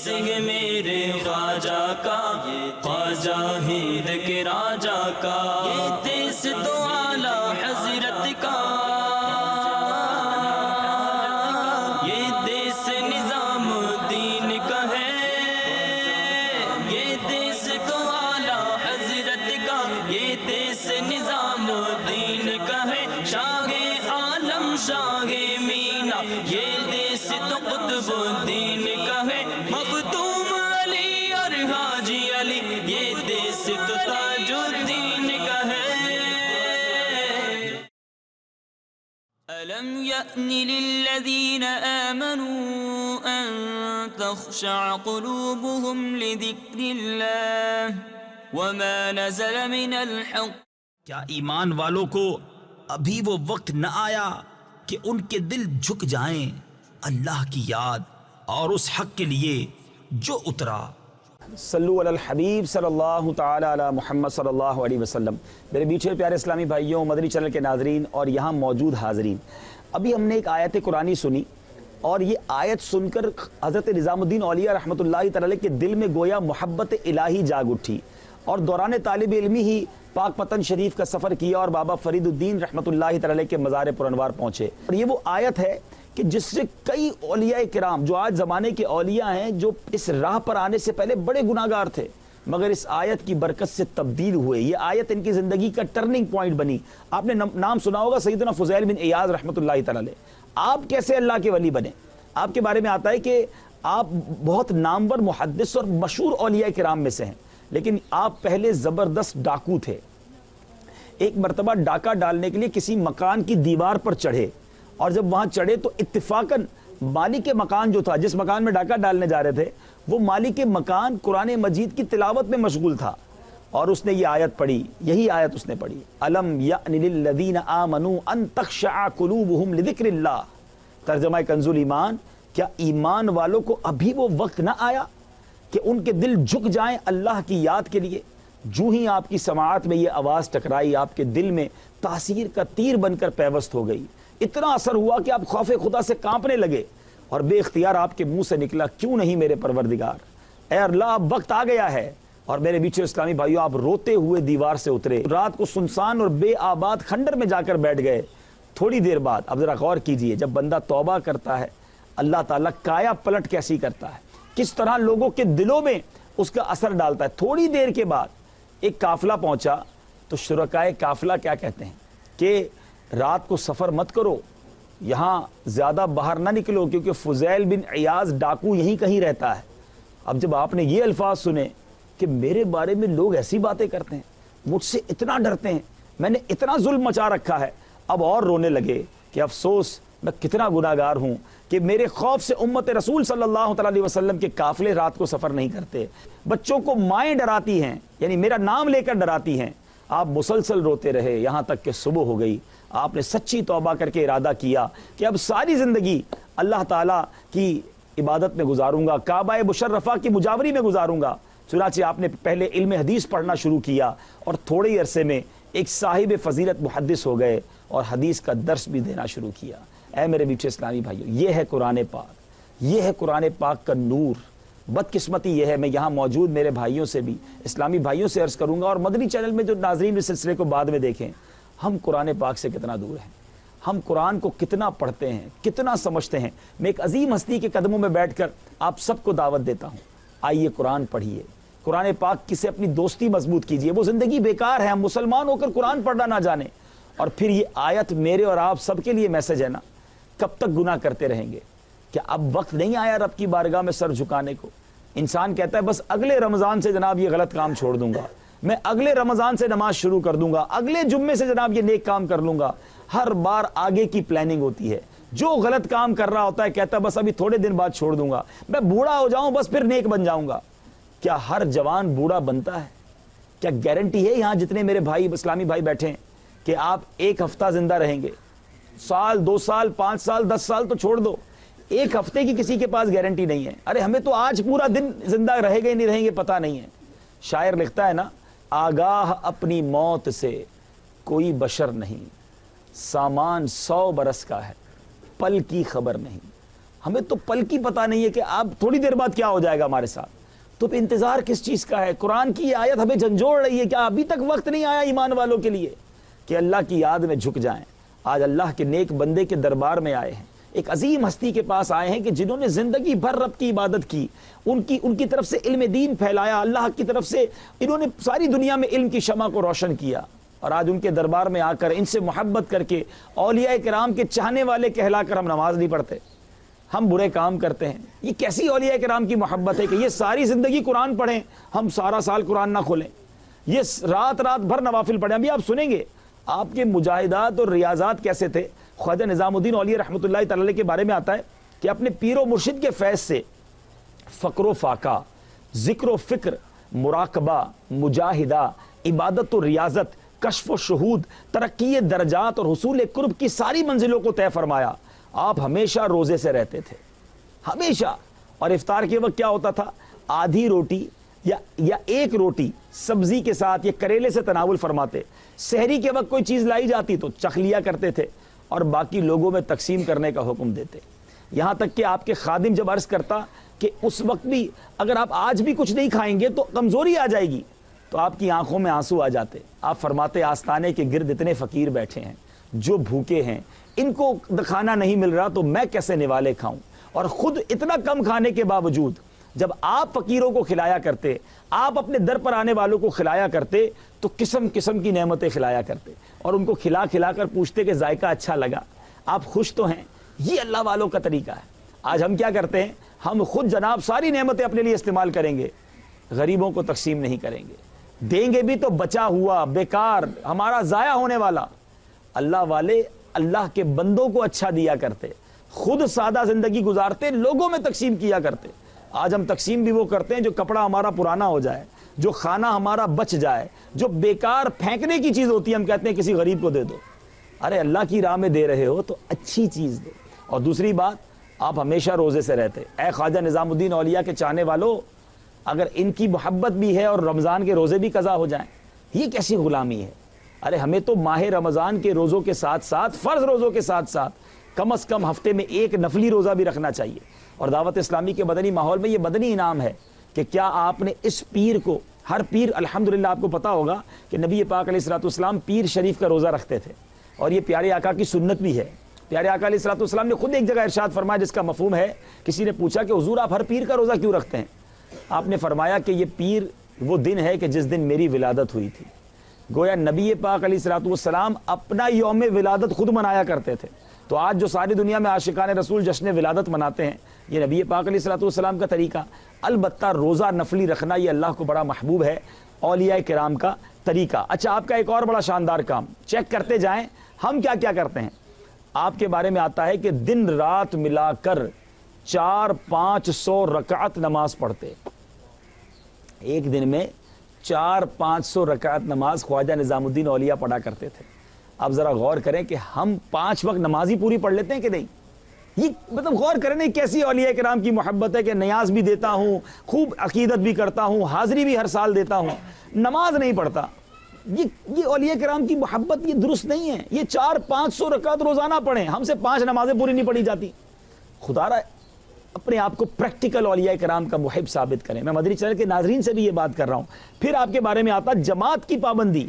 ہے میرے خواجہ کا، خواجہ ہند کے راجا کا، یہ دیس تو اعلی حضرت کا، یہ دیس نظام الدین کا ہے، یہ دیس تو اعلی حضرت کا، یہ دیس نظام الدین کا ہے، شاہ عالم شاہ مینا، یہ دیس تو قطب الدین کا ہے، مختوم علی اور حاجی علی، یہ دیس تو تاج الدین کا ہے۔ أَلَمْ يَأْنِ لِلَّذِينَ آمَنُوا أَن تَخْشَعَ قُلُوبُهُمْ لِذِكْرِ اللَّهِ وَمَا نَزَلَ مِنَ الْحَقِّ۔ کیا ایمان والوں کو ابھی وہ وقت نہ آیا کہ ان کے دل جھک جائیں اللہ کی یاد اور اس حق کے لیے جو اترا؟ صلو علی الحبیب صلی اللہ تعالی علی محمد صلی اللہ علیہ وسلم۔ میرے میٹھے پیارے اسلامی بھائیوں، مدنی چینل کے ناظرین اور یہاں موجود حاضرین، ابھی ہم نے ایک آیت قرآنی سنی اور یہ آیت سن کر حضرت نظام الدین اولیاء رحمۃ اللہ تعالی کے دل میں گویا محبت الہی جاگ اٹھی، اور دوران طالب علمی ہی پاک پتن شریف کا سفر کیا اور بابا فرید الدین رحمۃ اللہ تعالی کے مزار پرانوار پہنچے، اور یہ وہ آیت ہے کہ جس سے کئی اولیاء کرام جو آج زمانے کے اولیاء ہیں، جو اس راہ پر آنے سے پہلے بڑے گناہگار تھے، مگر اس آیت کی برکت سے تبدیل ہوئے۔ یہ آیت ان کی زندگی کا ٹرننگ پوائنٹ بنی۔ آپ نے نام سنا ہوگا سیدنا فضیل بن ایاز رحمۃ اللہ تعالی۔ آپ کیسے اللہ کے ولی بنے؟ آپ کے بارے میں آتا ہے کہ آپ بہت نامور محدث اور مشہور اولیاء کرام میں سے ہیں، لیکن آپ پہلے زبردست ڈاکو تھے۔ ایک مرتبہ ڈاکہ ڈالنے کے لیے کسی مکان کی دیوار پر چڑھے، اور جب وہاں چڑھے تو اتفاقاً مالک مکان جو تھا، جس مکان میں ڈاکہ ڈالنے جا رہے تھے، وہ مالک مکان قرآن مجید کی تلاوت میں مشغول تھا، اور اس نے یہ آیت پڑھی، یہی آیت اس نے پڑھی، الم یأن للذین آمنوا ان تخشع قلوبہم لذکر اللہ۔ ترجمہ کنز الایمان، کیا ایمان والوں کو ابھی وہ وقت نہ آیا کہ ان کے دل جھک جائیں اللہ کی یاد کے لیے؟ جو ہی آپ کی سماعت میں یہ آواز ٹکرائی، آپ کے دل میں تاثیر کا تیر بن کر پیوست ہو گئی، اتنا اثر ہوا کہ آپ خوف خدا سے کانپنے لگے، اور بے اختیار آپ کے منہ سے نکلا، کیوں نہیں میرے پروردگار، اے اللہ اب وقت آ گیا ہے۔ اور میرے بیچے اسلامی بھائیوں، آپ روتے ہوئے دیوار سے اترے، رات کو سنسان اور بے آباد کھنڈر میں جا کر بیٹھ گئے۔ تھوڑی دیر بعد اب ذرا غور کیجئے، جب بندہ توبہ کرتا ہے، اللہ تعالیٰ کایا پلٹ کیسی کرتا ہے، کس طرح لوگوں کے دلوں میں اس کا اثر ڈالتا ہے۔ تھوڑی دیر کے بعد ایک قافلہ پہنچا، تو شرکائے قافلہ کیا کہتے ہیں کہ رات کو سفر مت کرو، یہاں زیادہ باہر نہ نکلو، کیونکہ فضیل بن ایاز ڈاکو یہیں کہیں رہتا ہے۔ اب جب آپ نے یہ الفاظ سنے کہ میرے بارے میں لوگ ایسی باتیں کرتے ہیں، مجھ سے اتنا ڈرتے ہیں، میں نے اتنا ظلم مچا رکھا ہے، اب اور رونے لگے کہ افسوس میں کتنا گناہگار ہوں کہ میرے خوف سے امت رسول صلی اللہ علیہ وسلم کے قافلے رات کو سفر نہیں کرتے، بچوں کو مائیں ڈراتی ہیں، یعنی میرا نام لے کر ڈراتی ہیں۔ آپ مسلسل روتے رہے یہاں تک کہ صبح ہو گئی۔ آپ نے سچی توبہ کر کے ارادہ کیا کہ اب ساری زندگی اللہ تعالیٰ کی عبادت میں گزاروں گا، کعبہ مشرفہ کی مجاوری میں گزاروں گا۔ چنانچہ آپ نے پہلے علم حدیث پڑھنا شروع کیا، اور تھوڑے ہی عرصے میں ایک صاحب فضیلت محدث ہو گئے، اور حدیث کا درس بھی دینا شروع کیا۔ اے میرے میٹھے اسلامی بھائیوں، یہ ہے قرآن پاک، یہ ہے قرآن پاک کا نور۔ بدقسمتی یہ ہے، میں یہاں موجود میرے بھائیوں سے بھی، اسلامی بھائیوں سے عرض کروں گا، اور مدنی چینل میں جو ناظرین اس سلسلے کو بعد میں دیکھیں، ہم قرآن پاک سے کتنا دور ہیں، ہم قرآن کو کتنا پڑھتے ہیں، کتنا سمجھتے ہیں۔ میں ایک عظیم ہستی کے قدموں میں بیٹھ کر آپ سب کو دعوت دیتا ہوں، آئیے قرآن پڑھیے، قرآن پاک کی سے اپنی دوستی مضبوط کیجیے۔ وہ زندگی بیکار ہے، ہم مسلمان ہو کر قرآن پڑھنا نہ جانے۔ اور پھر یہ آیت میرے اور آپ سب کے لیے میسج ہے نا، کب تک گناہ کرتے رہیں گے؟ کیا اب وقت نہیں آیا رب کی بارگاہ میں سر جھکانے کو؟ انسان کہتا ہے بس اگلے رمضان سے جناب یہ غلط کام چھوڑ دوں گا، میں اگلے رمضان سے نماز شروع کر دوں گا، اگلے جمعے سے جناب یہ نیک کام کر لوں گا۔ ہر بار آگے کی پلاننگ ہوتی ہے۔ جو غلط کام کر رہا ہوتا ہے کہتا ہے بس ابھی تھوڑے دن بعد چھوڑ دوں گا، میں بوڑھا ہو جاؤں بس پھر نیک بن جاؤں گا۔ کیا ہر جوان بوڑھا بنتا ہے؟ کیا گارنٹی ہے یہاں جتنے میرے بھائی اسلامی بھائی بیٹھے ہیں کہ آپ ایک ہفتہ زندہ رہیں گے؟ سال، 2 سال، 5 سال، 10 سال تو چھوڑ دو، ایک ہفتے کی کسی کے پاس گارنٹی نہیں ہے۔ ارے ہمیں تو آج پورا دن زندہ رہے گے نہیں رہیں گے پتہ نہیں ہے۔ شاعر لکھتا ہے نا، آگاہ اپنی موت سے کوئی بشر نہیں، سامان 100 برس کا ہے، پل کی خبر نہیں۔ ہمیں تو پل کی پتہ نہیں ہے کہ اب تھوڑی دیر بعد کیا ہو جائے گا ہمارے ساتھ. تو انتظار کس چیز کا ہے؟ قرآن کی یہ آیت ہمیں جھنجھوڑ رہی ہے. کیا ابھی تک وقت نہیں آیا ایمان والوں کے لیے کہ اللہ کی یاد میں جھک جائیں؟ آج اللہ کے نیک بندے کے دربار میں آئے ہیں, ایک عظیم ہستی کے پاس آئے ہیں کہ جنہوں نے زندگی بھر رب کی عبادت کی, ان کی طرف سے علم دین پھیلایا, اللہ کی طرف سے انہوں نے ساری دنیا میں علم کی شمع کو روشن کیا, اور آج ان کے دربار میں آ کر ان سے محبت کر کے اولیاء کرام کے چاہنے والے کہلا کر ہم نماز نہیں پڑھتے, ہم برے کام کرتے ہیں. یہ کیسی اولیاء کرام کی محبت ہے کہ یہ ساری زندگی قرآن پڑھیں, ہم سارا سال قرآن نہ کھولیں, یہ رات بھر نوافل پڑھیں. ابھی آپ سنیں گے آپ کے مجاہدات اور ریاضات کیسے تھے. خواجہ نظام الدین اولیاء رحمۃ اللہ تعالی علیہ کے بارے میں آتا ہے کہ اپنے پیر و مرشد کے فیض سے فقر و فاقہ, ذکر و فکر, مراقبہ, مجاہدہ, عبادت و ریاضت, کشف و شہود, ترقی درجات اور حصول قرب کی ساری منزلوں کو طے فرمایا. آپ ہمیشہ روزے سے رہتے تھے, ہمیشہ. اور افطار کے وقت کیا ہوتا تھا؟ آدھی روٹی یا ایک روٹی سبزی کے ساتھ یا کریلے سے تناول فرماتے. سحری کے وقت کوئی چیز لائی جاتی تو چکھ لیا کرتے تھے اور باقی لوگوں میں تقسیم کرنے کا حکم دیتے. یہاں تک کہ آپ کے خادم جب عرض کرتا کہ اس وقت بھی اگر آپ آج بھی کچھ نہیں کھائیں گے تو کمزوری آ جائے گی, تو آپ کی آنکھوں میں آنسو آ جاتے. آپ فرماتے آستانے کے گرد اتنے فقیر بیٹھے ہیں جو بھوکے ہیں, ان کو کھانا نہیں مل رہا تو میں کیسے نوالے کھاؤں. اور خود اتنا کم کھانے کے باوجود جب آپ فقیروں کو کھلایا کرتے, آپ اپنے در پر آنے والوں کو کھلایا کرتے, تو قسم قسم کی نعمتیں کھلایا کرتے اور ان کو کھلا کر پوچھتے کہ ذائقہ اچھا لگا, آپ خوش تو ہیں. یہ اللہ والوں کا طریقہ ہے. آج ہم کیا کرتے ہیں؟ ہم خود جناب ساری نعمتیں اپنے لیے استعمال کریں گے, غریبوں کو تقسیم نہیں کریں گے, دیں گے بھی تو بچا ہوا, بیکار, ہمارا ضائع ہونے والا. اللہ والے اللہ کے بندوں کو اچھا دیا کرتے, خود سادہ زندگی گزارتے, لوگوں میں تقسیم کیا کرتے. آج ہم تقسیم بھی وہ کرتے ہیں جو کپڑا ہمارا پرانا ہو جائے, جو کھانا ہمارا بچ جائے, جو بیکار پھینکنے کی چیز ہوتی ہے, ہم کہتے ہیں کسی غریب کو دے دو. ارے اللہ کی راہ میں دے رہے ہو تو اچھی چیز دو. اور دوسری بات, آپ ہمیشہ روزے سے رہتے. اے خواجہ نظام الدین اولیاء کے چاہنے والوں, اگر ان کی محبت بھی ہے اور رمضان کے روزے بھی قضا ہو جائیں, یہ کیسی غلامی ہے؟ ارے ہمیں تو ماہ رمضان کے روزوں کے ساتھ ساتھ, فرض روزوں کے ساتھ ساتھ, کم از کم ہفتے میں ایک نفلی روزہ بھی رکھنا چاہیے. اور دعوت اسلامی کے مدنی ماحول میں یہ مدنی انعام ہے کہ کیا آپ نے اس پیر کو, ہر پیر الحمدللہ آپ کو پتا ہوگا کہ نبی پاک علیہ الصلوۃ والسلام پیر شریف کا روزہ رکھتے تھے, اور یہ پیارے آقا کی سنت بھی ہے. پیارے آقا علیہ الصلوۃ والسلام نے خود ایک جگہ ارشاد فرمایا جس کا مفہوم ہے, کسی نے پوچھا کہ حضور آپ ہر پیر کا روزہ کیوں رکھتے ہیں؟ آپ نے فرمایا کہ یہ پیر وہ دن ہے کہ جس دن میری ولادت ہوئی تھی. گویا نبی پاک علیہ الصلوۃ والسلام اپنا یوم ولادت خود منایا کرتے تھے. تو آج جو ساری دنیا میں عاشقان رسول جشن ولادت مناتے ہیں, یہ نبی پاک علیہ الصلوۃ والسلام کا طریقہ. البتہ روزہ نفلی رکھنا یہ اللہ کو بڑا محبوب ہے, اولیاء کرام کا طریقہ. اچھا, آپ کا ایک اور بڑا شاندار کام چیک کرتے جائیں, ہم کیا کیا کرتے ہیں. آپ کے بارے میں آتا ہے کہ دن رات ملا کر 400-500 رکعت نماز پڑھتے. ایک دن میں 400-500 رکعت نماز خواجہ نظام الدین اولیاء پڑھا کرتے تھے. آپ ذرا غور کریں کہ ہم 5 وقت نماز ہی پوری پڑھ لیتے ہیں کہ نہیں. یہ مطلب غور کریں نہیں کیسی اولیاء کرام کی محبت ہے کہ نیاز بھی دیتا ہوں, خوب عقیدت بھی کرتا ہوں, حاضری بھی ہر سال دیتا ہوں, نماز نہیں پڑھتا. یہ اولیاء کرام کی محبت یہ درست نہیں ہے. یہ 400-500 رکعت روزانہ پڑھیں, ہم سے 5 نمازیں پوری نہیں پڑھی جاتی. خدا را اپنے آپ کو پریکٹیکل اولیاء کرام کا محب ثابت کریں. میں مدنی چینل کے ناظرین سے بھی یہ بات کر رہا ہوں. پھر آپ کے بارے میں آتا جماعت کی پابندی.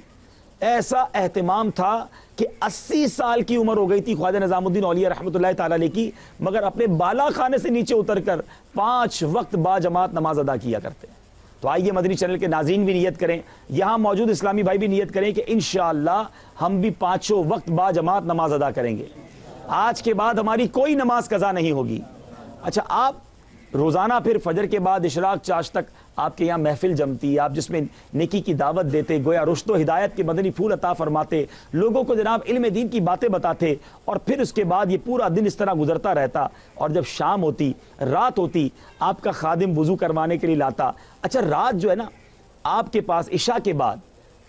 ایسا اہتمام تھا کہ 80 سال کی عمر ہو گئی تھی خواجہ نظام الدین اولیاء رحمۃ اللہ تعالی علیہ کی, مگر اپنے بالا خانے سے نیچے اتر کر 5 وقت با جماعت نماز ادا کیا کرتے. تو آئیے مدنی چینل کے ناظرین بھی نیت کریں, یہاں موجود اسلامی بھائی بھی نیت کریں کہ انشاءاللہ ہم بھی 5 وقت با جماعت نماز ادا کریں گے. آج کے بعد ہماری کوئی نماز قضا نہیں ہوگی. اچھا, آپ روزانہ پھر فجر کے بعد اشراق چاش تک آپ کے یہاں محفل جمتی, آپ جس میں نیکی کی دعوت دیتے, گویا رشد و ہدایت کے مدنی پھول عطا فرماتے, لوگوں کو جناب علم دین کی باتیں بتاتے, اور پھر اس کے بعد یہ پورا دن اس طرح گزرتا رہتا. اور جب شام ہوتی, رات ہوتی, آپ کا خادم وضو کروانے کے لیے لاتا. اچھا, رات جو ہے نا آپ کے پاس عشاء کے بعد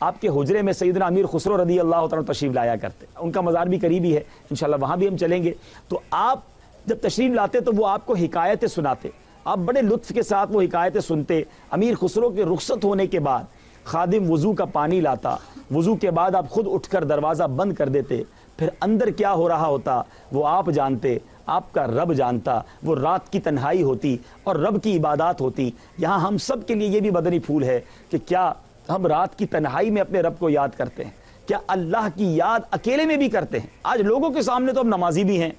آپ کے حجرے میں سیدنا امیر خسرو رضی اللہ تعالیٰ تشریف لایا کرتے. ان کا مزار بھی قریبی ہے, انشاءاللہ وہاں بھی ہم چلیں گے. تو آپ جب تشریف لاتے تو وہ آپ کو حکایتیں سناتے, آپ بڑے لطف کے ساتھ وہ حکایتیں سنتے. امیر خسرو کے رخصت ہونے کے بعد خادم وضو کا پانی لاتا, وضو کے بعد آپ خود اٹھ کر دروازہ بند کر دیتے, پھر اندر کیا ہو رہا ہوتا وہ آپ جانتے. آپ کا رب جانتا، وہ رات کی تنہائی ہوتی اور رب کی عبادات ہوتی۔ یہاں ہم سب کے لیے یہ بھی مدنی پھول ہے کہ کیا ہم رات کی تنہائی میں اپنے رب کو یاد کرتے ہیں؟ کیا اللہ کی یاد اکیلے میں بھی کرتے ہیں؟ آج لوگوں کے سامنے تو ہم نمازی بھی ہیں،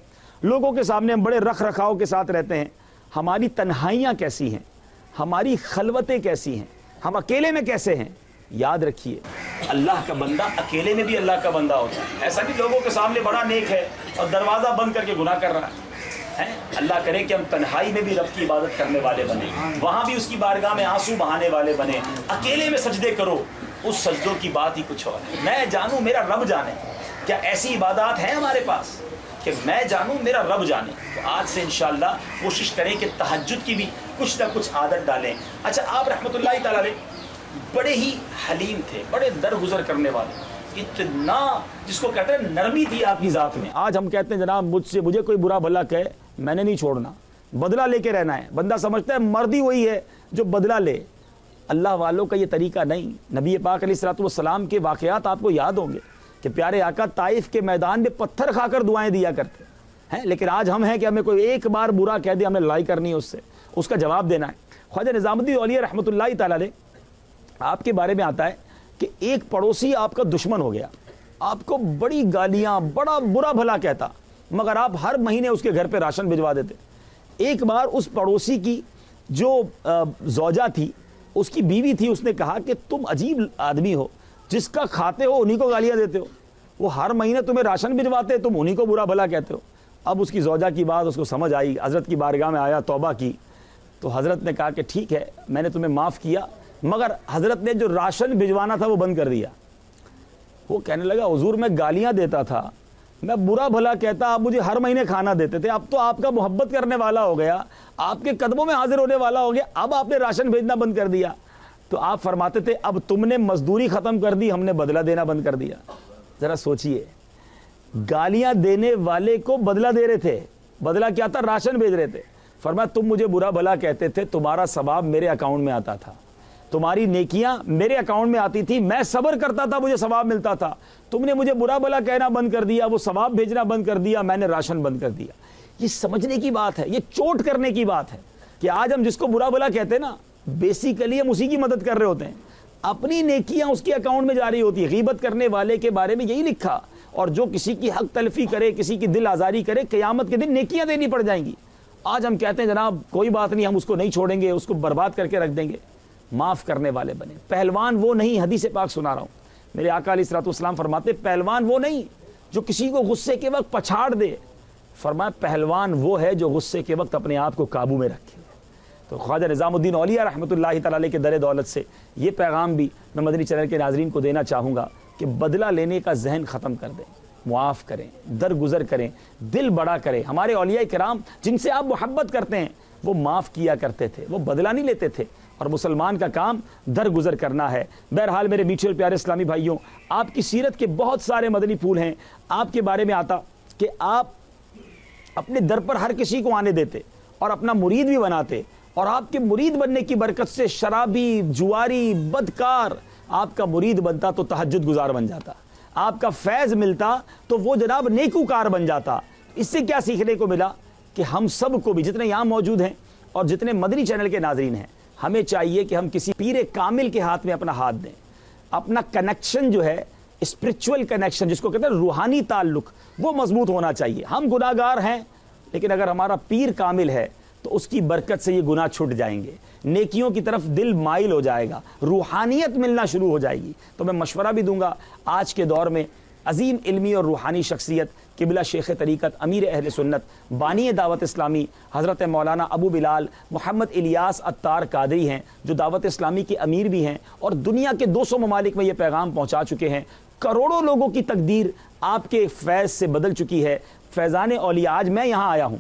لوگوں کے سامنے ہم بڑے رکھ رکھاؤ کے ساتھ رہتے ہیں، ہماری تنہائیاں کیسی ہیں، ہماری خلوتیں کیسی ہیں، ہم اکیلے میں کیسے ہیں؟ یاد رکھیے اللہ کا بندہ اکیلے میں بھی اللہ کا بندہ ہوتا ہے۔ ایسا نہیں لوگوں کے سامنے بڑا نیک ہے اور دروازہ بند کر کے گناہ کر رہا ہے۔ اللہ کرے کہ ہم تنہائی میں بھی رب کی عبادت کرنے والے بنے، وہاں بھی اس کی بارگاہ میں آنسو بہانے والے بنے۔ اکیلے میں سجدے کرو، اس سجدوں کی بات ہی کچھ اور ہے۔ میں جانوں میرا رب جانے، کیا ایسی عبادات ہیں ہمارے پاس کہ میں جانوں میرا رب جانے؟ تو آج سے انشاءاللہ کوشش کریں کہ تہجد کی بھی کچھ نہ کچھ عادت ڈالیں۔ اچھا، آپ رحمۃ اللہ تعالی علیہ بڑے ہی حلیم تھے، بڑے درگزر کرنے والے، اتنا جس کو کہتے ہیں نرمی تھی آپ کی ذات میں۔ آج ہم کہتے ہیں جناب مجھے کوئی برا بھلا کہے میں نے نہیں چھوڑنا، بدلہ لے کے رہنا ہے۔ بندہ سمجھتا ہے مرد ہی وہی ہے جو بدلہ لے۔ اللہ والوں کا یہ طریقہ نہیں۔ نبی پاک علیہ الصلوۃ والسلام کے واقعات آپ کو یاد ہوں گے کہ پیارے آقا طائف کے میدان میں پتھر کھا کر دعائیں دیا کرتے ہیں، لیکن آج ہم ہیں کہ ہمیں کوئی ایک بار برا کہہ دے ہمیں لڑائی کرنی ہے، اس کا جواب دینا ہے۔ خواجہ نظام الدین اولیاء رحمۃ اللہ تعالی علیہ آپ کے بارے میں آتا ہے کہ ایک پڑوسی آپ کا دشمن ہو گیا، آپ کو بڑی گالیاں، بڑا برا بھلا کہتا، مگر آپ ہر مہینے اس کے گھر پہ راشن بھجوا دیتے۔ ایک بار اس پڑوسی کی جو زوجہ تھی، اس کی بیوی تھی، اس نے کہا کہ تم عجیب آدمی ہو، جس کا کھاتے ہو انہی کو گالیاں دیتے ہو، وہ ہر مہینے تمہیں راشن بھجواتے، تم انہی کو برا بھلا کہتے ہو۔ اب اس کی زوجہ کی بات اس کو سمجھ آئی، حضرت کی بارگاہ میں آیا، توبہ کی، تو حضرت نے کہا کہ ٹھیک ہے میں نے تمہیں معاف کیا، مگر حضرت نے جو راشن بھجوانا تھا وہ بند کر دیا۔ وہ کہنے لگا حضور میں گالیاں دیتا تھا، میں برا بھلا کہتا، آپ مجھے ہر مہینے کھانا دیتے تھے، اب تو آپ کا محبت کرنے والا ہو گیا، آپ کے قدموں میں حاضر ہونے والا ہو گیا، اب آپ نے راشن بھیجنا بند کر دیا۔ تو آپ فرماتے تھے اب تم نے مزدوری ختم کر دی، ہم نے بدلہ دینا بند کر دیا۔ ذرا سوچئے، گالیاں دینے والے کو بدلہ دے رہے تھے، بدلہ کیا تھا؟ راشن بھیج رہے تھے۔ فرمایا تم مجھے برا بھلا کہتے تھے، تمہارا ثواب میرے اکاؤنٹ میں آتا تھا، تمہاری نیکیاں میرے اکاؤنٹ میں آتی تھی، میں صبر کرتا تھا، مجھے ثواب ملتا تھا۔ تم نے مجھے برا بھلا کہنا بند کر دیا، وہ ثواب بھیجنا بند کر دیا، میں نے راشن بند کر دیا۔ یہ سمجھنے کی بات ہے، یہ چوٹ کرنے کی بات ہے کہ آج ہم جس کو برا بھلا کہتے ہیں نا، بیسیکلی ہم اسی کی مدد کر رہے ہوتے ہیں، اپنی نیکیاں اس کے اکاؤنٹ میں جاری ہوتی ہے۔ غیبت کرنے والے کے بارے میں یہی لکھا، اور جو کسی کی حق تلفی کرے، کسی کی دل آزاری کرے، قیامت کے دن نیکیاں دینی پڑ جائیں گی۔ آج ہم کہتے ہیں جناب کوئی بات نہیں، ہم اس کو نہیں چھوڑیں گے، اس کو برباد کر کے رکھ دیں گے۔ معاف کرنے والے بنے۔ پہلوان وہ نہیں، حدیث پاک سنا رہا ہوں، میرے آقا علیہ الصلوۃ والسلام فرماتے پہلوان وہ نہیں جو کسی کو غصے کے وقت پچھاڑ دے، فرمایا پہلوان وہ ہے جو غصے کے وقت اپنے آپ کو قابو میں رکھے۔ تو خواجہ نظام الدین اولیاء رحمۃ اللہ تعالی علیہ کے در دولت سے یہ پیغام بھی میں مدنی چینل کے ناظرین کو دینا چاہوں گا کہ بدلہ لینے کا ذہن ختم کر دیں، معاف کریں، درگزر کریں، دل بڑا کریں۔ ہمارے اولیاء کرام جن سے آپ محبت کرتے ہیں وہ معاف کیا کرتے تھے، وہ بدلہ نہیں لیتے تھے، اور مسلمان کا کام درگزر کرنا ہے۔ بہرحال میرے میٹھے اور پیارے اسلامی بھائیوں، آپ کی سیرت کے بہت سارے مدنی پھول ہیں۔ آپ کے بارے میں آتا کہ آپ اپنے در پر ہر کسی کو آنے دیتے اور اپنا مرید بھی بناتے، اور آپ کے مرید بننے کی برکت سے شرابی، جواری، بدکار آپ کا مرید بنتا تو تہجد گزار بن جاتا، آپ کا فیض ملتا تو وہ جناب نیکوکار بن جاتا۔ اس سے کیا سیکھنے کو ملا کہ ہم سب کو بھی، جتنے یہاں موجود ہیں اور جتنے مدنی چینل کے ناظرین ہیں، ہمیں چاہیے کہ ہم کسی پیر کامل کے ہاتھ میں اپنا ہاتھ دیں۔ اپنا کنیکشن جو ہے، اسپرچول کنیکشن جس کو کہتے ہیں روحانی تعلق، وہ مضبوط ہونا چاہیے۔ ہم گناہ گار ہیں، لیکن اگر ہمارا پیر کامل ہے تو اس کی برکت سے یہ گناہ چھٹ جائیں گے، نیکیوں کی طرف دل مائل ہو جائے گا، روحانیت ملنا شروع ہو جائے گی۔ تو میں مشورہ بھی دوں گا آج کے دور میں عظیم علمی اور روحانی شخصیت قبلہ شیخ طریقت، امیر اہل سنت، بانی دعوت اسلامی حضرت مولانا ابو بلال محمد الیاس عطار قادری ہیں، جو دعوت اسلامی کے امیر بھی ہیں اور دنیا کے 200 ممالک میں یہ پیغام پہنچا چکے ہیں۔ کروڑوں لوگوں کی تقدیر آپ کے فیض سے بدل چکی ہے۔ فیضان اولیاء، آج میں یہاں آیا ہوں،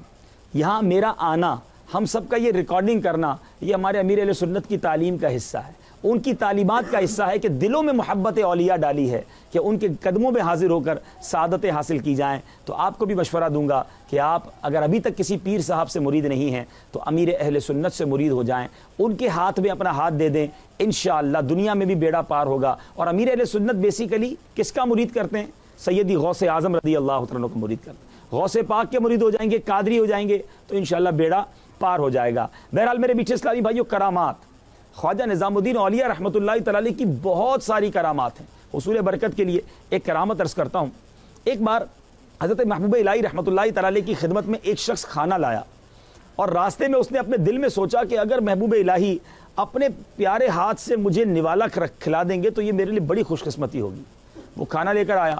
یہاں میرا آنا، ہم سب کا یہ ریکارڈنگ کرنا، یہ ہمارے امیر اہل سنت کی تعلیم کا حصہ ہے، ان کی تعلیمات کا حصہ ہے کہ دلوں میں محبت اولیاء ڈالی ہے کہ ان کے قدموں میں حاضر ہو کر سعادتیں حاصل کی جائیں۔ تو آپ کو بھی مشورہ دوں گا کہ آپ اگر ابھی تک کسی پیر صاحب سے مرید نہیں ہیں تو امیر اہل سنت سے مرید ہو جائیں، ان کے ہاتھ میں اپنا ہاتھ دے دیں، انشاءاللہ دنیا میں بھی بیڑا پار ہوگا۔ اور امیر اہل سنت بیسیکلی کس کا مرید کرتے ہیں؟ سیدی غوث اعظم رضی اللہ عنہ کا مرید کرتے ہیں۔ غوث پاک کے مرید ہو جائیں گے, قادری ہو جائیں گے, تو انشاءاللہ بیڑا پار ہو جائے گا. بہرحال میرے میٹھے اسلامی بھائیوں, کرامات, خواجہ نظام الدین اولیاء رحمۃ اللہ تعالی کی بہت ساری کرامات ہیں. حصول برکت کے لیے ایک کرامت عرض کرتا ہوں. ایک بار حضرت محبوب الہی رحمۃ اللہ تعالی کی خدمت میں ایک شخص کھانا لایا, اور راستے میں اس نے اپنے دل میں سوچا کہ اگر محبوب الہی اپنے پیارے ہاتھ سے مجھے نوالا کھلا دیں گے تو یہ میرے لیے بڑی خوش قسمتی ہوگی. وہ کھانا لے کر آیا,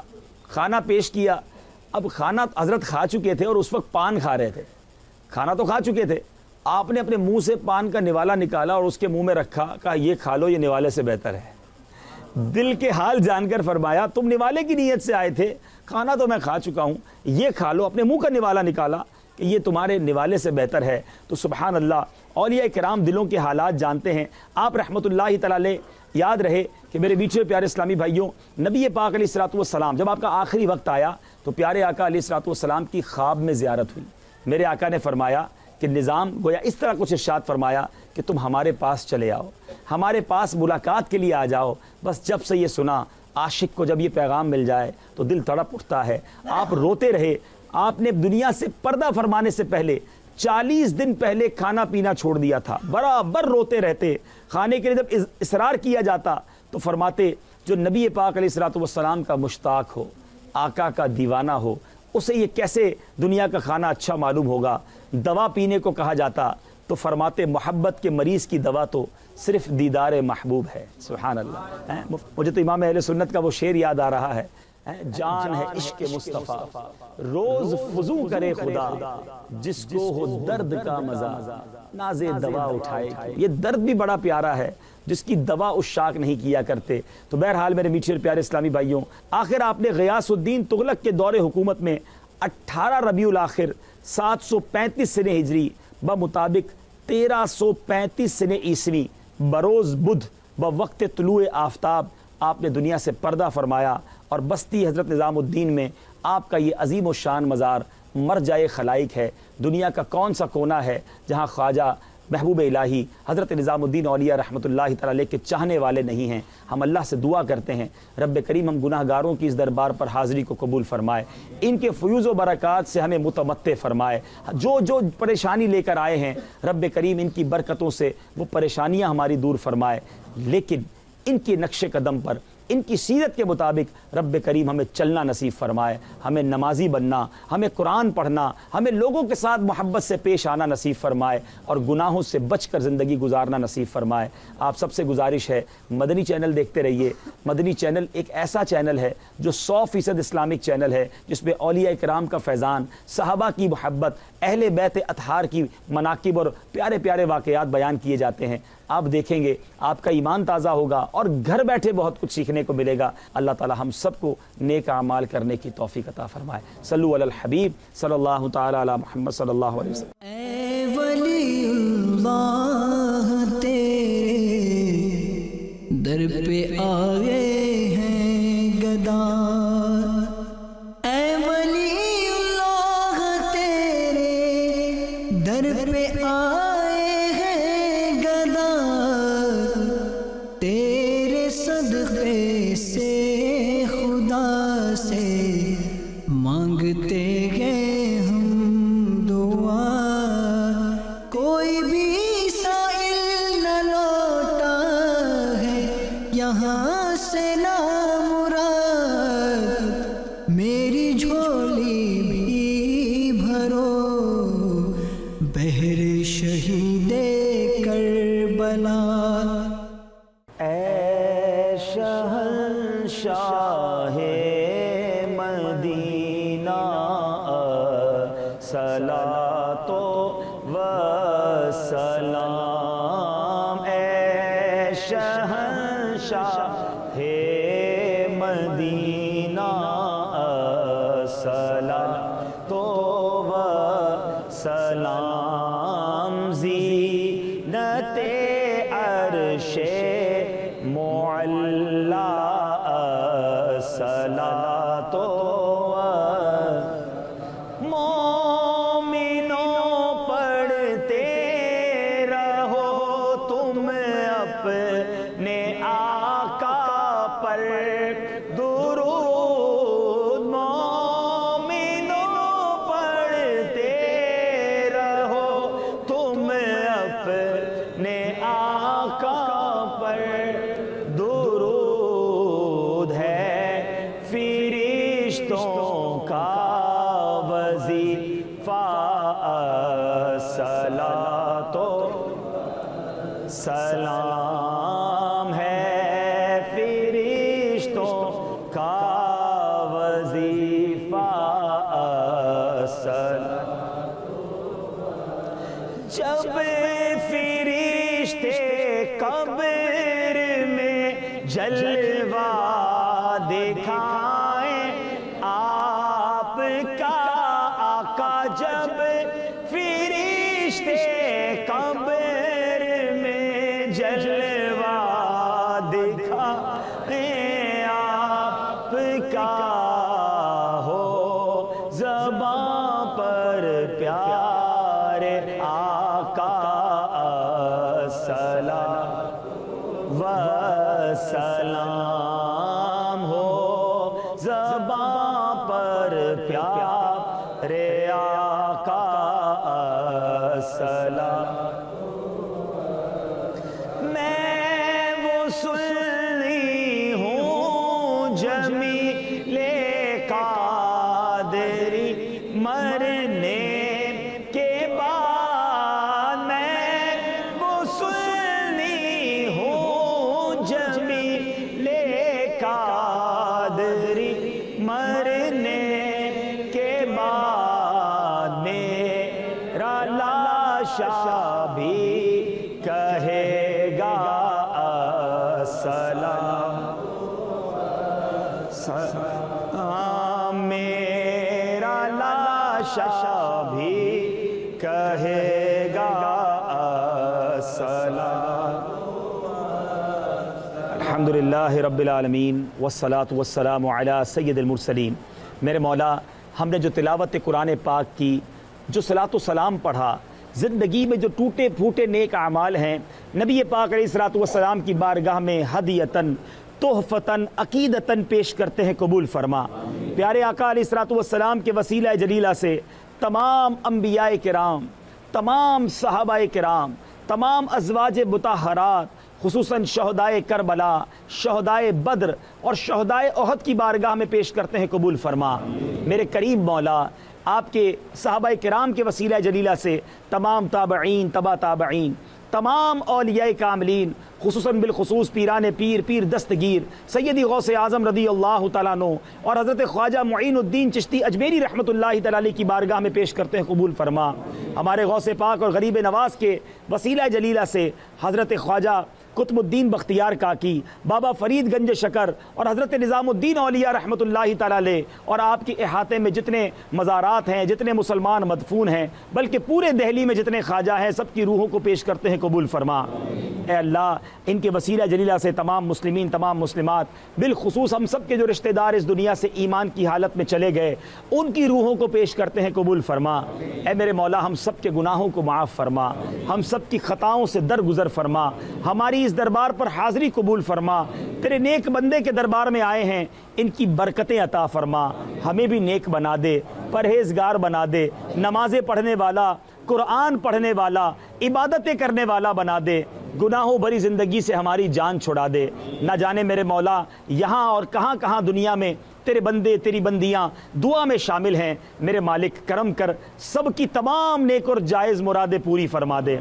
کھانا پیش کیا. اب کھانا حضرت کھا چکے تھے اور اس وقت پان کھا رہے تھے. کھانا تو کھا چکے تھے, آپ نے اپنے منہ سے پان کا نوالا نکالا اور اس کے منہ میں رکھا, کہا یہ کھا لو, یہ نوالے سے بہتر ہے. دل کے حال جان کر فرمایا تم نوالے کی نیت سے آئے تھے, کھانا تو میں کھا چکا ہوں, یہ کھا لو. اپنے منہ کا نوالا نکالا کہ یہ تمہارے نوالے سے بہتر ہے. تو سبحان اللہ, اولیاء کرام دلوں کے حالات جانتے ہیں. آپ رحمۃ اللہ تعالی, یاد رہے کہ میرے میٹھے پیارے اسلامی بھائیوں, نبی پاک علیہ الصلوۃ والسلام جب آپ کا آخری وقت آیا تو پیارے آقا علیہ الصلوۃ والسلام کی خواب میں زیارت ہوئی. میرے آقا نے فرمایا کہ نظام گویا اس طرح کچھ ارشاد فرمایا کہ تم ہمارے پاس چلے آؤ, ہمارے پاس ملاقات کے لیے آ جاؤ. بس جب سے یہ سنا, عاشق کو جب یہ پیغام مل جائے تو دل تڑپ اٹھتا ہے. آپ روتے رہے. آپ نے دنیا سے پردہ فرمانے سے پہلے 40 دن پہلے کھانا پینا چھوڑ دیا تھا. برابر روتے رہتے. کھانے کے لیے جب اصرار کیا جاتا تو فرماتے جو نبی پاک علیہ الصلوۃ والسلام کا مشتاق ہو, آقا کا دیوانہ ہو, اسے یہ کیسے دنیا کا کھانا اچھا معلوم ہوگا. دوا پینے کو کہا جاتا تو فرماتے محبت کے مریض کی دوا تو صرف دیدار محبوب ہے. سبحان اللہ. مجھے تو امام اہل سنت کا وہ شعر یاد آ رہا ہے, جان ہے عشق مصطفیٰ روز فزوں کرے خدا, جس کو ہو درد کا مزہ ناز دوا اٹھائے. یہ درد بھی بڑا پیارا ہے جس کی دوا عشاق نہیں کیا کرتے. تو بہرحال میرے میٹھے اور پیارے اسلامی بھائیوں, آخر آپ نے غیاث الدین تغلق کے دور حکومت میں 18 ربیع الاخر 735 سنہ ہجری بمطابق 1335 سنہ عیسوی بروز بدھ بوقت طلوع آفتاب آپ نے دنیا سے پردہ فرمایا. اور بستی حضرت نظام الدین میں آپ کا یہ عظیم و شان مزار مرجع خلائق ہے. دنیا کا کون سا کونا ہے جہاں خواجہ محبوب الہی حضرت نظام الدین اولیاء رحمۃ اللہ تعالی کے چاہنے والے نہیں ہیں. ہم اللہ سے دعا کرتے ہیں رب کریم ہم گناہ گاروں کی اس دربار پر حاضری کو قبول فرمائے, ان کے فیوز و برکات سے ہمیں متمتع فرمائے. جو پریشانی لے کر آئے ہیں رب کریم ان کی برکتوں سے وہ پریشانیاں ہماری دور فرمائے. لیکن ان کے نقش قدم پر, ان کی سیرت کے مطابق رب کریم ہمیں چلنا نصیب فرمائے. ہمیں نمازی بننا, ہمیں قرآن پڑھنا, ہمیں لوگوں کے ساتھ محبت سے پیش آنا نصیب فرمائے, اور گناہوں سے بچ کر زندگی گزارنا نصیب فرمائے. آپ سب سے گزارش ہے مدنی چینل دیکھتے رہیے. مدنی چینل ایک ایسا چینل ہے جو 100% اسلامک چینل ہے, جس میں اولیاء کرام کا فیضان, صحابہ کی محبت, اہل بیت اطہار کی مناقب اور پیارے پیارے واقعات بیان کیے جاتے ہیں. آپ دیکھیں گے آپ کا ایمان تازہ ہوگا اور گھر بیٹھے بہت کچھ سیکھنے کو ملے گا. اللہ تعالی ہم سب کو نیک اعمال کرنے کی توفیق عطا فرمائے. صلو علی الحبیب صلی اللہ تعالی علی محمد صلی اللہ علیہ وسلم. اے ولی اللہ تیرے در پہ آئے ہیں گدا, اے ولی اللہ تیرے در پہ آئے ہیں گدا, تیرے صدقے سے خدا سے مانگتے ہیں ہم دعا. کوئی بھی سائل نہ لوٹا ہے یہاں سے نا مراد, میری جھولی بھی بھرو بہر شہید کربلا. اے شہنشاہ مدینہ صلاۃ و سلام, اے شہنشاہ مدینہ صلاۃ و سلام, زینت عرش معلا صلاۃ و مومنوں پڑھتے رہو تم اپنے آقا پر درود, مومنوں فرشتوں کا وظیفہ الصلاۃ و سلام ہے، فرشتوں کا وظیفہ الصلاۃ۔ جب فرشتے قبر میں جلوہ دکھائیں آپ کا آقا، جب فرشتے قبر میں جلوہ دکھائیں آپ کا، ہو زباں پر پیارے آقا الصلاۃ والسلام، ہو زباں پر پیارے آقا الصلاۃ۔ میں وہ سنی ہوں جمیل قادری مرنے کے بعد، میں وہ سنی ہوں جمیل قادری مرنے کے بعد، میرا لاشا بھی کہے گا السلام، میرا لاشا بھی کہے گا السلام۔ الحمدللہ رب العالمین والصلاة والسلام علی سید المرسلین۔ میرے مولا، ہم نے جو تلاوت قرآن پاک کی، جو صلاۃ و سلام پڑھا، زندگی میں جو ٹوٹے پھوٹے نیک اعمال ہیں، نبی پاک علیہ الصلاۃ والسلام کی بارگاہ میں ہدیتاً تحفتاً عقیدتاً پیش کرتے ہیں، قبول فرما۔ پیارے آقا علیہ الصلاۃ والسلام کے وسیلہ جلیلہ سے تمام انبیاء کرام، تمام صحابہ کرام، تمام ازواج مطہرات، خصوصاً شہدائے کربلا، شہدائے بدر اور شہدائے احد کی بارگاہ میں پیش کرتے ہیں، قبول فرما۔ میرے کریم مولا، آپ کے صحابہ کرام کے وسیلہ جلیلہ سے تمام تابعین، تبا تابعین، تمام اولیاء کاملین، خصوصاً بالخصوص پیران پیر، پیر دستگیر سیدی غوث اعظم رضی اللہ تعالیٰ عنہ اور حضرت خواجہ معین الدین چشتی اجمیری رحمۃ اللہ تعالیٰ علیہ کی بارگاہ میں پیش کرتے ہیں، قبول فرما۔ ہمارے غوث پاک اور غریب نواز کے وسیلہ جلیلہ سے حضرت خواجہ قطب الدین بختیار کاکی، بابا فرید گنج شکر اور حضرت نظام الدین اولیاء رحمۃ اللہ تعالیٰ علیہ اور آپ کے احاطے میں جتنے مزارات ہیں، جتنے مسلمان مدفون ہیں، بلکہ پورے دہلی میں جتنے خواجہ ہیں، سب کی روحوں کو پیش کرتے ہیں، قبول فرما۔ اے اللہ، ان کے وسیلہ جلیلہ سے تمام مسلمین، تمام مسلمات، بالخصوص ہم سب کے جو رشتہ دار اس دنیا سے ایمان کی حالت میں چلے گئے، ان کی روحوں کو پیش کرتے ہیں، قبول فرما۔ اے میرے مولا، ہم سب کے گناہوں کو معاف فرما، ہم سب کی خطاؤں سے درگزر فرما، ہماری اس دربار پر حاضری قبول فرما۔ تیرے نیک بندے کے دربار میں آئے ہیں، ان کی برکتیں عطا فرما، ہمیں بھی نیک بنا دے، پرہیزگار بنا دے، نمازیں پڑھنے والا، قرآن پڑھنے والا، عبادتیں کرنے والا بنا دے، گناہوں بھری زندگی سے ہماری جان چھڑا دے۔ نہ جانے میرے مولا، یہاں اور کہاں کہاں دنیا میں تیرے بندے، تیری بندیاں دعا میں شامل ہیں، میرے مالک کرم کر سب کی تمام نیک اور جائز مرادیں پوری فرما دے۔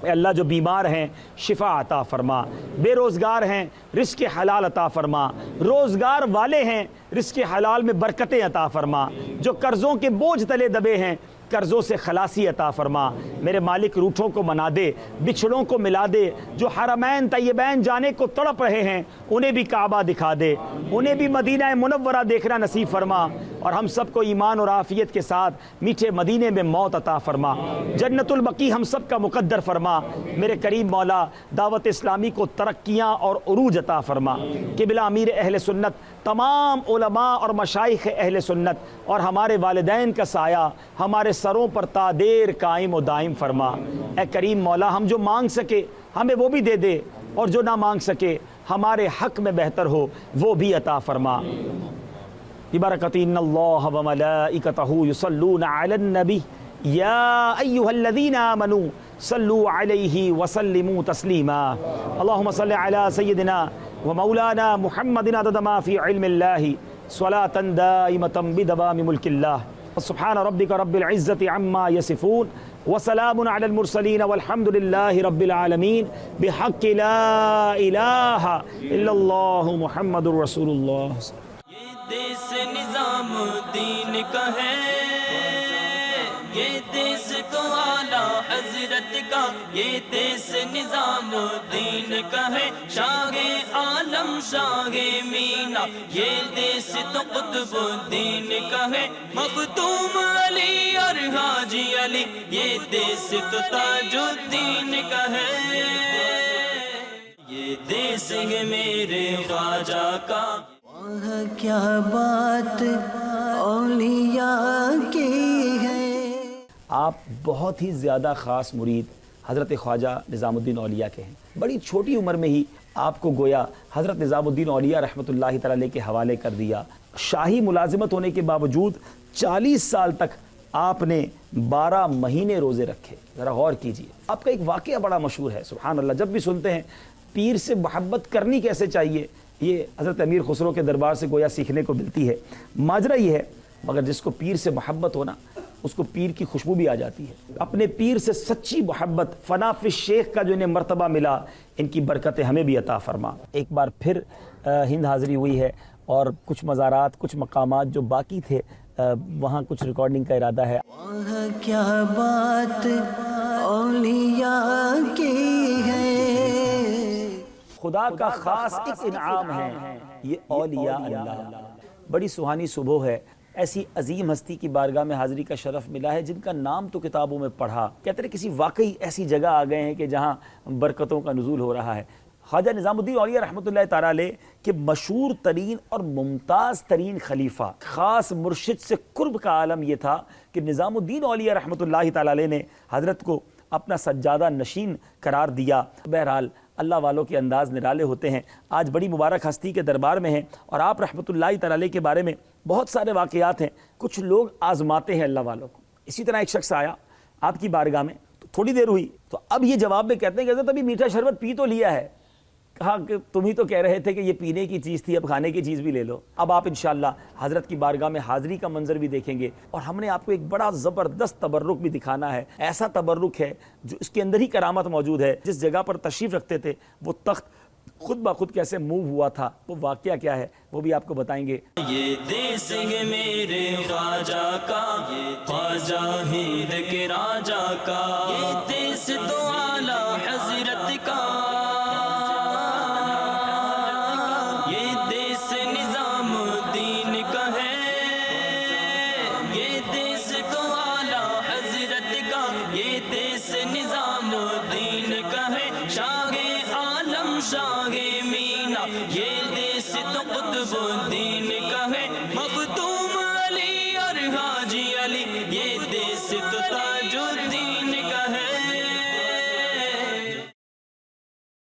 اے اللہ، جو بیمار ہیں شفا عطا فرما، بے روزگار ہیں رزق حلال عطا فرما، روزگار والے ہیں رزق حلال میں برکتیں عطا فرما، جو قرضوں کے بوجھ تلے دبے ہیں قرضوں سے خلاصی عطا فرما۔ میرے مالک، روٹھوں کو منا دے، بچھڑوں کو ملا دے، جو حرمین طیبین جانے کو تڑپ رہے ہیں انہیں بھی کعبہ دکھا دے، انہیں بھی مدینہ منورہ دیکھنا نصیب فرما، اور ہم سب کو ایمان اور عافیت کے ساتھ میٹھے مدینے میں موت عطا فرما، جنت البقیع ہم سب کا مقدر فرما۔ میرے کریم مولا، دعوت اسلامی کو ترقیاں اور عروج عطا فرما۔ قبلہ امیر اہل سنت، تمام علماء اور مشائخ اہل سنت اور ہمارے والدین کا سایہ ہمارے سروں پر تا دیر قائم و دائم فرما۔ اے کریم مولا، ہم جو مانگ سکے ہمیں وہ بھی دے دے، اور جو نہ مانگ سکے ہمارے حق میں بہتر ہو وہ بھی عطا فرما۔ ببرکۃ ان اللہ وملائکتہ یصلون علی النبی یا ایھا الذین آمنوا صلوا علیہ وسلموا تسلیما۔ اللہم صل علی سیدنا ومولانا محمد عدد ما فی علم اللہ صلاة دائمة بدوام ملك الله سبحان ربك رب العزة عما يصفون وسلام على المرسلين والحمد لله رب العالمين بحق لا إله إلا الله محمد رسول الله. یہ دیس نظام دین کا ہے، یہ دیس تو اعلیٰ حضرت کا، یہ دیس نظام دین کا ہے، شاہ عالم شاہ مینا، یہ دیس تو قطب دین کا ہے، مختوم علی اور حاجی علی، یہ دیس تو تاج الدین کا ہے، یہ دیس ہے میرے خواجہ کا. وہاں کیا بات اولیاء کی ہے. آپ بہت ہی زیادہ خاص مرید حضرت خواجہ نظام الدین اولیاء کے ہیں. بڑی چھوٹی عمر میں ہی آپ کو گویا حضرت نظام الدین اولیاء رحمۃ اللہ تعالی علیہ کے حوالے کر دیا. شاہی ملازمت ہونے کے باوجود 40 سال تک آپ نے 12 مہینے روزے رکھے. ذرا غور کیجئے. آپ کا ایک واقعہ بڑا مشہور ہے سبحان اللہ. جب بھی سنتے ہیں پیر سے محبت کرنی کیسے چاہیے، یہ حضرت امیر خسرو کے دربار سے گویا سیکھنے کو ملتی ہے. ماجرا یہ ہے، مگر جس کو پیر سے محبت ہونا اس کو پیر کی خوشبو بھی آ جاتی ہے. اپنے پیر سے سچی محبت، فنا فی الشیخ کا جو انہیں مرتبہ ملا، ان کی برکتیں ہمیں بھی عطا فرما. ایک بار پھر ہند حاضری ہوئی ہے اور کچھ مزارات، کچھ مقامات جو باقی تھے وہاں کچھ ریکارڈنگ کا ارادہ ہے. وہاں کیا بات اولیاء کی ہے. خدا کا خاص ایک انعام ہے یہ اولیاء اللہ. بڑی سہانی صبح ہے. ایسی عظیم ہستی کی بارگاہ میں حاضری کا شرف ملا ہے جن کا نام تو کتابوں میں پڑھا. کہتے ہیں کسی واقعی ایسی جگہ آ گئے ہیں کہ جہاں برکتوں کا نزول ہو رہا ہے. خواجہ نظام الدین اولیاء رحمۃ اللہ تعالی علیہ کے مشہور ترین اور ممتاز ترین خلیفہ، خاص مرشد سے قرب کا عالم یہ تھا کہ نظام الدین اولیاء رحمۃ اللہ تعالی علیہ نے حضرت کو اپنا سجادہ نشین قرار دیا. بہرحال اللہ والوں کے انداز نرالے ہوتے ہیں. آج بڑی مبارک ہستی کے دربار میں ہیں اور آپ رحمۃ اللہ تعالی علیہ کے بارے میں بہت سارے واقعات ہیں. کچھ لوگ آزماتے ہیں اللہ والوں کو. اسی طرح ایک شخص آیا آپ کی بارگاہ میں، تو تھوڑی دیر ہوئی تو اب یہ جواب میں کہتے ہیں کہ حضرت ابھی میٹھا شربت پی تو لیا ہے. کہا کہ تم ہی تو کہہ رہے تھے کہ یہ پینے کی چیز تھی، اب کھانے کی چیز بھی لے لو. اب آپ انشاءاللہ حضرت کی بارگاہ میں حاضری کا منظر بھی دیکھیں گے اور ہم نے آپ کو ایک بڑا زبردست تبرک بھی دکھانا ہے. ایسا تبرک ہے جو اس کے اندر ہی کرامت موجود ہے. جس جگہ پر تشریف رکھتے تھے وہ تخت خود بخود کیسے موو ہوا تھا، وہ واقعہ کیا ہے وہ بھی آپ کو بتائیں گے. یہ دیس ہے میرے خواجہ کا، یہ خواجہ ہند کے راجہ کا، یہ دیس تو اعلیٰ